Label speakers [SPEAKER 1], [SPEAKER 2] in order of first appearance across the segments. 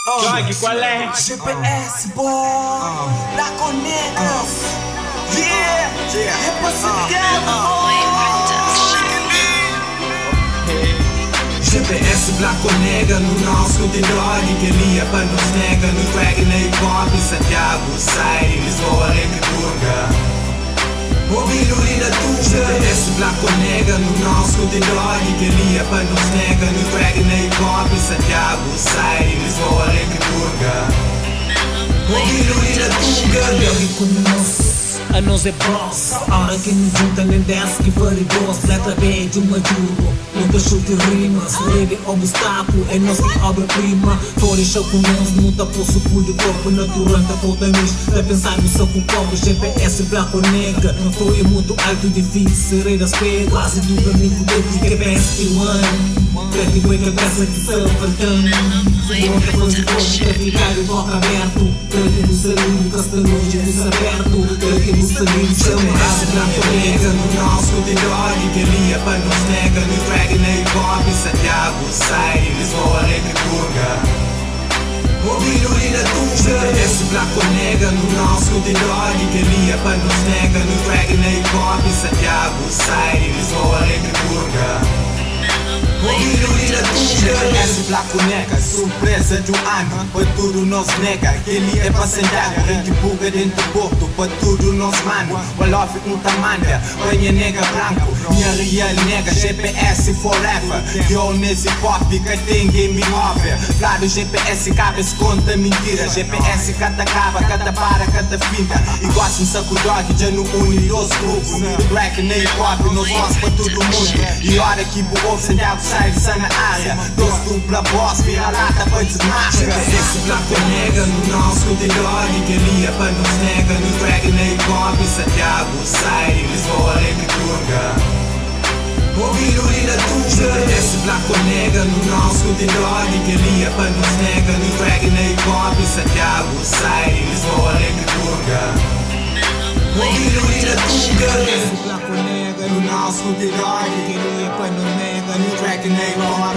[SPEAKER 1] Jogue, qual é?
[SPEAKER 2] GPS, boy, da Conegas. Yeah, repassando.
[SPEAKER 3] GPS Blaconega no nosso T-Dog que lia para nos nega no track na hip-hop Santiago, Saire, Lisboa, Lembrturga Mobilho e na Tuga GPS Blaconega no nosso T-Dog que lia para nos nega no track na hip-hop Santiago, Saire, Lisboa, Lembrturga Mobilho e na Tuga
[SPEAKER 2] Jogue com nós, a nós é boss. A hora que nos junta nem desce que fare boss. Letra B de uma juro, nunca chute rimas. Leve obstáculo, é nossa obra-prima. Fora show com nós, nunca posso pulo de corpo. Na durante a toda mês, vai pensar no seu com copo. GPS Blaconega, não foi muito alto e difícil. Serei das pé, quase do caminho dentro de cabeça e one. Preto e boi cabeça que são faltando. Nunca fosse forte para ficar de boca aberto. Preto no salinho, castanhoso e desaberto. Preto no salinho,
[SPEAKER 3] GPS Blaconega no nosso T-Dog que lia para nos nega no track na hip-hop Santiago, Saire, Lisboa, Lembrturga Mobilho e na Tuga GPS Blaconega no nosso T-Dog que lia para nos nega no track na hip-hop Santiago, Saire, Lisboa, Lembrturga Mobilho e na Tuga
[SPEAKER 1] GPS Blaconega, surpresa de ano. Para tudo nós nega, aquele é para Santiago. Rente buga dentro do porto, para tudo nós mano. Wolof Tamanda, banha nega branco. Minha real nega, GPS forever. Eu nesse pop que tem game over. Claro, GPS cabe-se conta mentira. GPS cada cava, cada para, cada finta. Igual um saco dog, já no une dois grupos. Black na hip-hop, nós vamos para todo mundo. E hora que boou Santiago sai na área. Dois dupla boss, vira lata para desmarca.
[SPEAKER 3] GPS Blaconega no nosso T-Dog que lia para nos nega no track na hip-hop Santiago, Saire, Lisboa, Lembrturga Mobilho e na Tuga GPS Blaconega no nosso T-Dog que lia para nos nega no track na hip-hop Santiago, Saire, Lisboa, Lembrturga Mobilho e na Tuga
[SPEAKER 2] GPS Blaconega no nosso T-Dog que lia para nos nega no track na hip-hop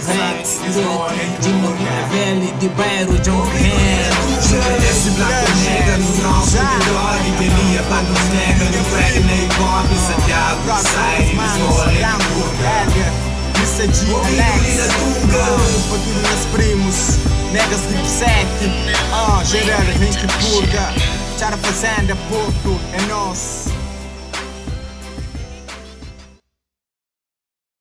[SPEAKER 2] Rex, de Velho, de Bairro, John Hand.
[SPEAKER 3] GPS Blaconega no nosso T-Dog que lia para nos nega no track na hip-hop Santiago, Saire, Lisboa, Lembrturga
[SPEAKER 1] Isso é de Alex, para tudo meus primos. Negas tipo 7, Gerardo, Lembrturga. Tchara Fazenda, Porto, é nosso.